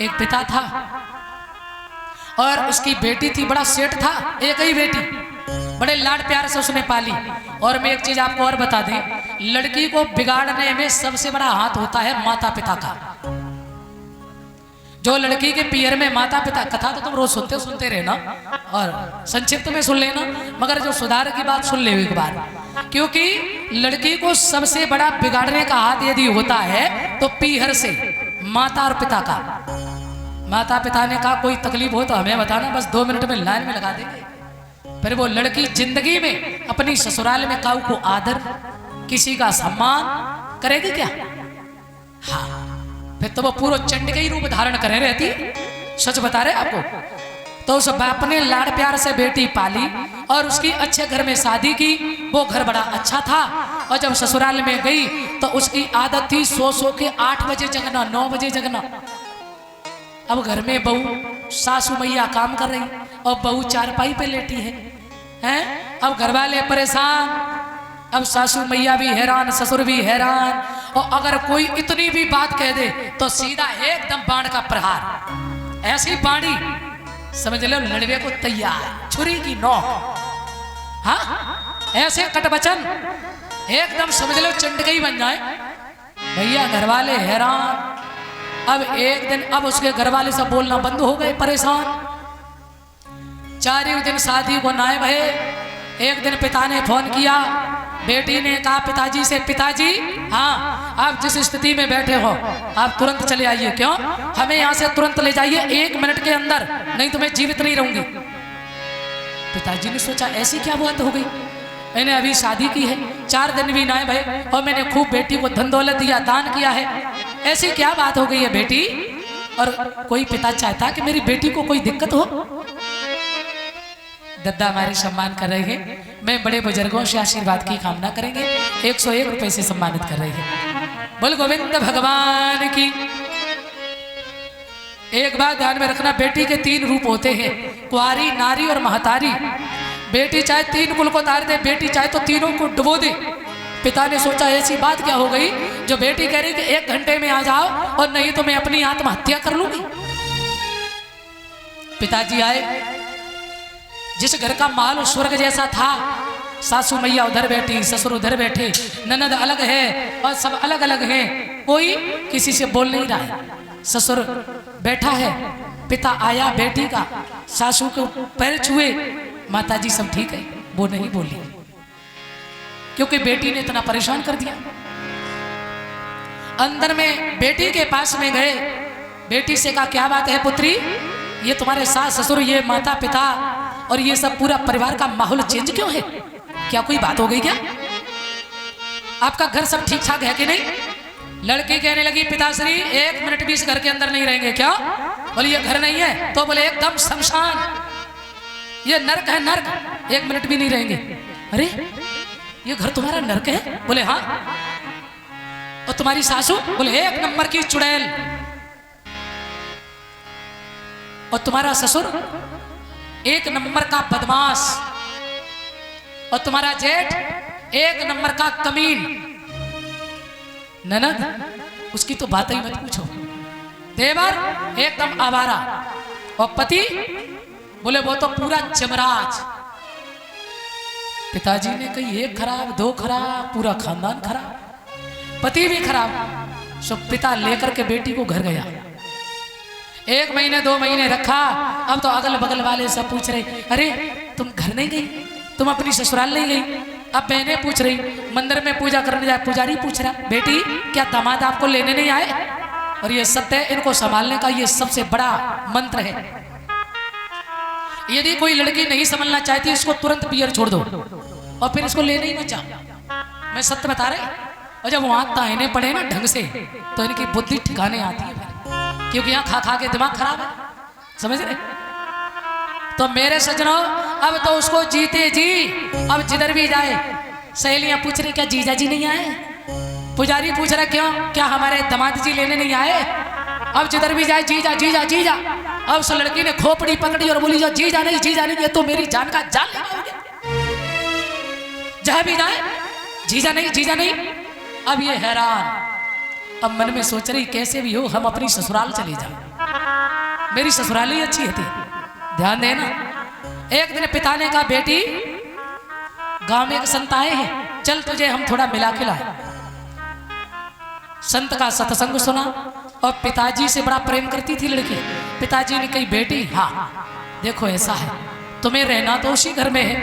एक पिता था और उसकी बेटी थी, बड़ा सेठ था, एक ही बेटी, बड़े लाड प्यार से उसने पाली। और मैं एक चीज आपको और बता दें, लड़की को बिगाड़ने में सबसे बड़ा हाथ होता है माता पिता का। जो लड़की के पियर में माता पिता, कथा तो तुम रोज सुनते रहना और संक्षिप्त में सुन लेना, मगर जो सुधार की बात सुन ले एक बार, क्योंकि लड़की को सबसे बड़ा बिगाड़ने का हाथ यदि होता है तो पीहर से, माता और पिता का। माता पिता ने कहा कोई तकलीफ हो तो हमें बताना, बस 2 मिनट में लाइन में लगा देंगे। फिर वो लड़की जिंदगी में अपनी ससुराल में काऊ को आदर, किसी का सम्मान करेगी क्या? हाँ, फिर तो वो पूरा चंड के ही रूप धारण करे रहती। सच बता रहे आपको। तो उस बाप ने लाड़ प्यार से बेटी पाली और उसकी अच्छे घर में शादी की। वो घर बड़ा अच्छा था और जब ससुराल में गई तो उसकी आदत थी सो के 8 बजे जगना, 9 बजे जगना। अब घर में बहू सासू मैया काम कर रही और बहू चारपाई पे लेटी है? अब घर वाले परेशान, अब सासू मैया भी हैरान, ससुर भी हैरान। और अगर कोई इतनी भी बात कह दे तो सीधा एकदम बाण का प्रहार, ऐसी बाणी समझ लो लड़वे को तैयार, छुरी की नोक। हाँ, ऐसे कटवचन एकदम समझ लो चंडगई बन जाए। भैया घर वाले हैरान। अब एक दिन अब उसके घर वाले सब बोलना बंद हो गए, परेशान। 4 दिन शादी को नाए भये। एक दिन पिता ने फोन किया, बेटी ने कहा पिताजी से, पिताजी हाँ आप जिस स्थिति में बैठे हो आप तुरंत चले आइए। क्यों? हमें यहाँ से तुरंत ले जाइए 1 मिनट के अंदर, नहीं तो मैं जीवित नहीं रहूंगी। पिताजी ने सोचा ऐसी क्या बात हो गई, मैंने अभी शादी की है, 4 दिन भी ना भाई, और मैंने खूब बेटी को धन दौलत दिया, दान किया है, ऐसी क्या बात हो गई है बेटी? और कोई पिता चाहता कि मेरी बेटी को कोई दिक्कत हो? दद्दा हमारे सम्मान कर रहे हैं, मैं बड़े बुजुर्गों से आशीर्वाद की कामना करेंगे, 101 रुपए से सम्मानित कर रहे हैं। बोल गोविंद भगवान की। एक बात ध्यान में रखना, बेटी के 3 रूप होते हैं, कुंवारी, नारी और महतारी। बेटी चाहे 3 कुल को तार दे, बेटी चाहे तो तीनों को डुबो दे। पिता ने सोचा ऐसी बात क्या हो गई जो बेटी कह रही कि 1 घंटे में आ जाओ और नहीं तो मैं अपनी आत्महत्या कर लूंगी। पिताजी आए, जिस घर का माहौल स्वर्ग जैसा था, सासू मैया उधर बैठी, ससुर उधर बैठे, ननद अलग है और सब अलग अलग हैं, कोई किसी से बोल नहीं रहा है। ससुर बैठा है, पिता आया बेटी का, सासू को पैर छुए, माताजी सब ठीक है, वो नहीं बोली क्योंकि बेटी ने इतना परेशान कर दिया। अंदर में बेटी के पास में गए, बेटी से कहा क्या बात है पुत्री, ये तुम्हारे सास ससुर, ये माता पिता और ये सब पूरा परिवार का माहौल चेंज क्यों है? क्या कोई बात हो गई क्या? आपका घर सब ठीक ठाक है कि नहीं? लड़की कहने लगी पिताश्री 1 मिनट भी इस घर के अंदर नहीं रहेंगे। क्या? बोले ये घर नहीं है, तो बोले एकदम शमशान, ये नर्क है, नर्क, 1 मिनट भी नहीं रहेंगे। अरे ये घर तुम्हारा नर्क है? बोले हाँ। और तुम्हारी सासू? बोले 1 नंबर की चुड़ैल। और तुम्हारा ससुर? 1 नंबर का बदमाश। और तुम्हारा जेठ? 1 नंबर का कमीन। ननद उसकी तो बात ही मत पूछो। देवर एकदम आवारा। और पति? बोले वो तो पूरा जमराज। पिताजी ने कही 1 खराब, 2 खराब, पूरा खानदान खराब, पति भी खराब। सो पिता लेकर के बेटी को घर गया, 1 महीने 2 महीने रखा। अब तो अगल बगल वाले सब पूछ रहे, अरे तुम घर नहीं गई, तुम अपनी ससुराल नहीं गई? अब बहनें पूछ रही, मंदिर में पूजा करने जाए पुजारी पूछ रहा, बेटी क्या दामाद आपको लेने नहीं आए? और ये सत्य है, इनको संभालने का ये सबसे बड़ा मंत्र है। यदि कोई लड़की नहीं संभलना चाहती, इसको तुरंत पियर छोड़ दो और फिर इसको लेने ही मत जाओ। मैं सत्य बता रहे। और जब वहां तायने पड़े ना ढंग से तो इनकी बुद्धि ठिकाने आती है, क्योंकि यहाँ खा खा के दिमाग खराब है, समझ रहे? तो मेरे सजनों, अब तो उसको जीते जी, अब जिधर भी जाए सहेलियां पूछ रही क्या जीजा जी नहीं आए? पुजारी पूछ रहा क्यों, क्या हमारे दामाद जी लेने नहीं आए? अब जिधर भी जाए जीजा जीजा जीजा। अब उस लड़की ने खोपड़ी पकड़ी और बोली जो जीजा नहीं, जीजा नहीं, ये तो मेरी जान का जान लेगा हो गया। जहां भी जाए जीजा नहीं, जीजा नहीं। अब ये हैरान, अब मन में सोच रही कैसे भी हो हम अपनी ससुराल चले जाए। मेरी ससुराली अच्छी थी। ध्यान देना। एक दिन पिता ने कहा, बेटी गांव में एक संत आए हैं, चल तुझे हम थोड़ा मिला के लाए। संत का सत्संग सुना और पिताजी से बड़ा प्रेम करती थी लड़की। पिताजी ने कही, बेटी हाँ देखो ऐसा है, तुम्हें रहना तो उसी घर में है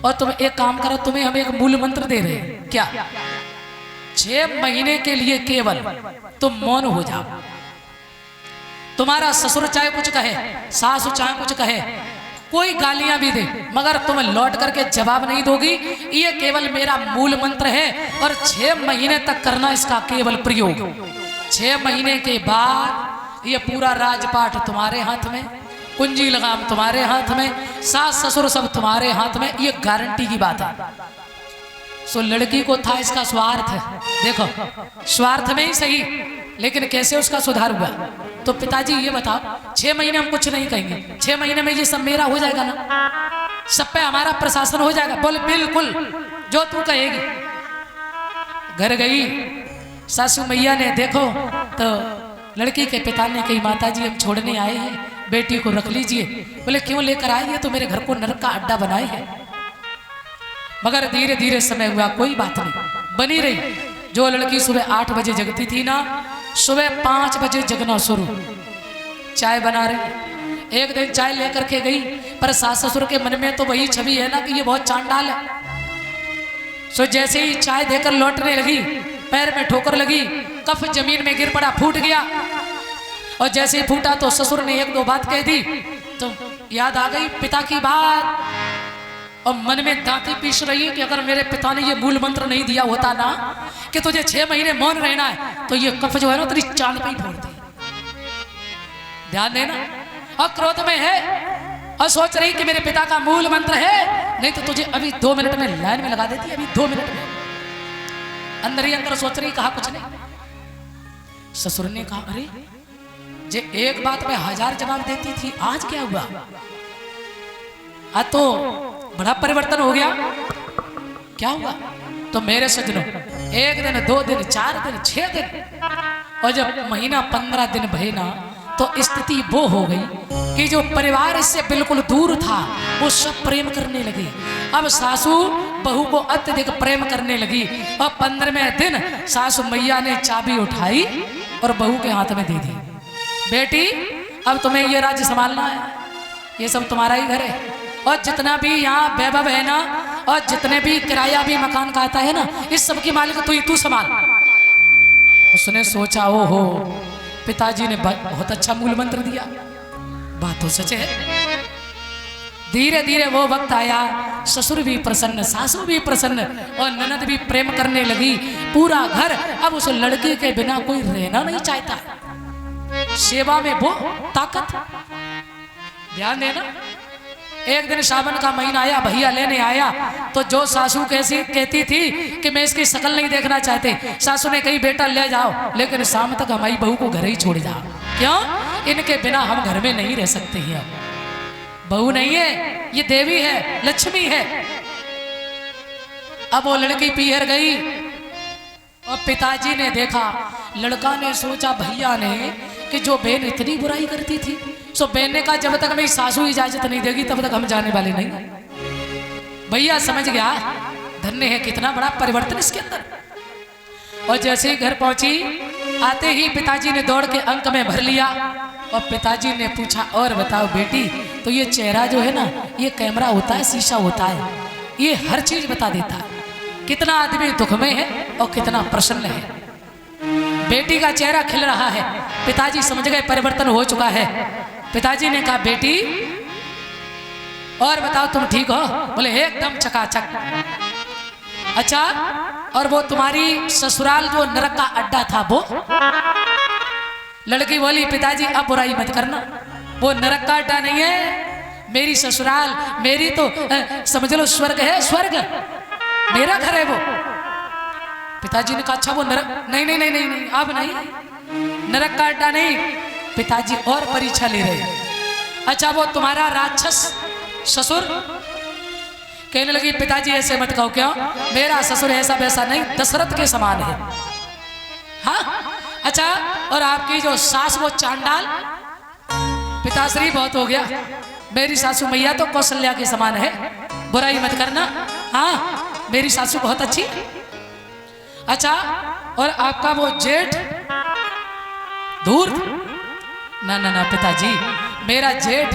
और तुम एक काम करो, तुम्हें हम एक मूल मंत्र दे रहे हैं। क्या? 6 महीने के लिए केवल तुम मौन हो जाओ। तुम्हारा ससुर चाहे कुछ कहे, सासु चाहे कुछ कहे, कोई गालियां भी दे, मगर तुम लौट करके जवाब नहीं दोगी। ये केवल मेरा मूल मंत्र है और 6 महीने तक करना इसका केवल प्रयोग। 6 महीने के बाद ये पूरा राजपाट तुम्हारे हाथ में, कुंजी लगाम तुम्हारे हाथ में, सास ससुर सब तुम्हारे हाथ में। ये गारंटी की बात है। सो लड़की को था इसका स्वार्थ है। देखो स्वार्थ में ही सही, लेकिन कैसे उसका सुधार हुआ? तो पिताजी ये बताओ, 6 महीने हम कुछ नहीं कहेंगे, 6 महीने में ये सब मेरा हो जाएगा ना, सब पे हमारा प्रशासन हो जाएगा? बोले बिल्कुल, जो तू कहेगी। घर गई सासू मैया ने, देखो तो लड़की के पिता ने कही, माताजी हम छोड़ने आए हैं, बेटी को रख लीजिए। बोले क्यों लेकर आए? तो मेरे घर को नरक का अड्डा बनाए है। मगर धीरे धीरे समय हुआ, कोई बात नहीं, बनी रही। जो लड़की सुबह 8 बजे जगती थी ना, सुबह 5 बजे जगना शुरू, चाय बना रही। एक दिन चाय लेकर के गई, पर सास ससुर के मन में तो वही छवि है ना कि ये बहुत चांडाल है। सो जैसे ही चाय देकर लौटने लगी, पैर में ठोकर लगी, कफ जमीन में गिर पड़ा, फूट गया। और जैसे ही फूटा तो ससुर ने 1-2 बात कह दी, तो याद आ गई पिता की बात, और मन में दांती पीस रही है कि अगर मेरे पिता ने ये मूल मंत्र नहीं दिया होता ना कि तुझे 6 महीने मौन रहना है, तो ये कफ जो है ना तेरी चांद पे ही फोड़ती। ध्यान देना। और क्रोध में है और सोच रही कि मेरे पिता का मूल मंत्र है, नहीं तो तुझे अभी 2 मिनट में लाइन में लगा देती, अभी 2 मिनट में। अंदर ही अंदर सोच रही, कहा कुछ नहीं। ससुर ने कहा, अरे जे एक बात में 1000 जवाब देती थी, आज क्या हुआ? आज तो बड़ा परिवर्तन हो गया। क्या हुआ? तो मेरे सजनों, 1 दिन 2 दिन 4 दिन 6 दिन, और जब महीना 15 दिन भये ना, तो स्थिति वो हो गई कि जो परिवार इससे बिल्कुल दूर था वो सब प्रेम करने लगे। अब सासू बहू को अत्यधिक प्रेम करने लगी। और 15वें दिन सासू मैया ने चाबी उठाई और बहू के हाथ में दे दी, बेटी अब तुम्हें ये राज्य संभालना है, ये सब तुम्हारा ही घर है, और जितना भी यहाँ वैभव है ना, और जितने भी किराया भी मकान का आता है ना, इस सब की मालिक तू संभाल। उसने सोचा, ओ हो पिताजी ने बहुत अच्छा मूल मंत्र दिया, बात तो सच है। धीरे धीरे वो वक्त आया, ससुर भी प्रसन्न, सासू भी प्रसन्न, और ननद भी प्रेम करने लगी। पूरा घर अब उस लड़की के बिना कोई रहना नहीं चाहता। सेवा में वो ताकत। ध्यान देना। एक दिन सावन का महीना आया, भैया लेने आया, तो जो सासू कैसी कहती थी कि मैं इसकी शक्ल नहीं देखना चाहते, सासू ने कही बेटा ले जाओ, लेकिन शाम तक हमारी बहू को घर ही छोड़ जाओ। क्यों? इनके बिना हम घर में नहीं रह सकते हैं। बहू नहीं है, ये देवी है, लक्ष्मी है। अब वो लड़की पीहर गई और पिताजी ने देखा, लड़का ने सोचा भैया ने कि जो बहन इतनी बुराई करती थी, सो बहन ने कहा जब तक मेरी सासू इजाजत नहीं देगी तब तक हम जाने वाले नहीं। भैया समझ गया, धन्य है, कितना बड़ा परिवर्तन इसके अंदर। और जैसे ही घर पहुंची, आते ही पिताजी ने दौड़ के अंक में भर लिया। और पिताजी ने पूछा, और बताओ बेटी, तो ये चेहरा जो है ना, ये कैमरा होता है, शीशा होता है, ये हर चीज बता देता है कितना आदमी दुख में है और कितना प्रसन्न है। बेटी का चेहरा खिल रहा है। पिताजी समझ गए परिवर्तन हो चुका है। पिताजी ने कहा, बेटी और बताओ तुम ठीक हो? बोले एकदम चकाचक। अच्छा, और वो तुम्हारी ससुराल जो नरक का अड्डा था वो? लड़की बोली, पिताजी अब बुराई मत करना, वो नरक का अड्डा नहीं है, मेरी ससुराल, मेरी तो समझ लो स्वर्ग है, स्वर्ग मेरा घर है वो। पिताजी ने कहा, अच्छा वो नरक? नहीं नहीं नहीं नहीं नहीं, अब नहीं, नरक का अड्डा नहीं। पिताजी और परीक्षा ले रहे। अच्छा वो तुम्हारा राक्षस ससुर? कहने लगी, पिताजी ऐसे मत कहो। क्यों? मेरा ससुर ऐसा वैसा नहीं, दशरथ के समान है। हाँ, अच्छा, और आपकी जो सास वो चांडाल, पिताश्री बहुत हो गया। मेरी सासू मैया तो कौशल्या के समान है, बुराई मत करना। हाँ, मेरी सासू बहुत अच्छी। अच्छा, और आपका वो जेठ धूर्त, ना ना ना पिताजी, मेरा जेठ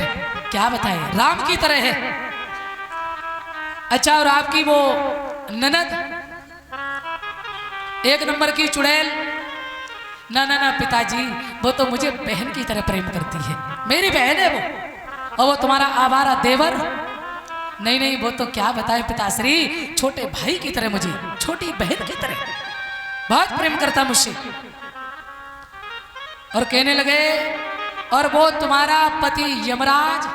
क्या बताए, राम की तरह है। अच्छा, और आपकी वो ननद एक नंबर की चुड़ैल, ना ना ना पिताजी, वो तो मुझे बहन की तरह प्रेम करती है, मेरी बहन है वो। और वो तुम्हारा आवारा देवर, नहीं नहीं, वो तो क्या बताए पिताश्री, छोटे भाई की तरह, मुझे छोटी बहन की तरह बहुत प्रेम करता मुझसे। और कहने लगे, और वो तुम्हारा पति यमराज,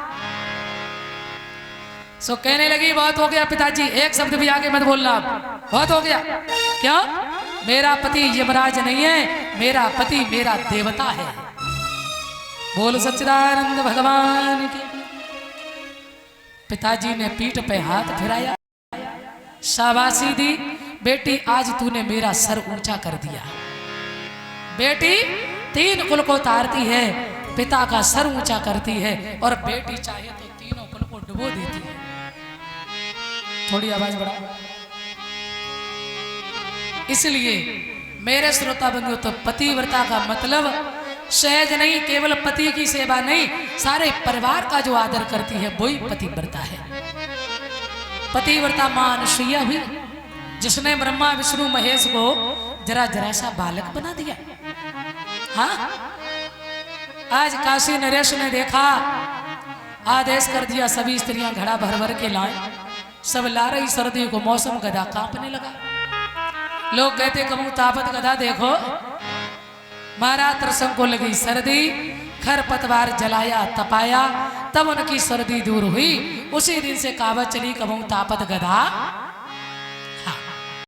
सो कहने लगी बहुत हो गया पिताजी, एक शब्द भी आगे मत बोलना, बहुत हो गया। क्या? मेरा पति यमराज नहीं है, मेरा पति मेरा देवता है। बोल सच्चिदानंद भगवान की। पिताजी ने पीठ पे हाथ फिराया, शाबाशी दी, बेटी आज तूने मेरा सर ऊंचा कर दिया। बेटी 3 कुल को तारती है, पिता का सर ऊंचा करती है, और बेटी चाहे तो 3 कुल को डुबो देती है। थोड़ी आवाज बढ़ाओ। इसलिए मेरे श्रोता बंधु, तो पतिव्रता का मतलब सहज नहीं, केवल पति की सेवा नहीं, सारे परिवार का जो आदर करती है वही पतिव्रता है। पतिव्रता मां अनुसुईया हुई, जिसने ब्रह्मा विष्णु महेश को जरा जरा सा बालक बना दिया। हाँ, आज काशी नरेश ने देखा, आदेश कर दिया सभी स्त्रियां घड़ा भर भर के लाएं। सब ला रही, सर्दी को मौसम, गधा कांपने लगा। लोग कहते कबू तापत गधा देखो, मारा तरसम को लगी सर्दी, खरपतवार जलाया तपाया, तब उनकी सर्दी दूर हुई। उसी दिन से कहावत चली, कबू तापत गधा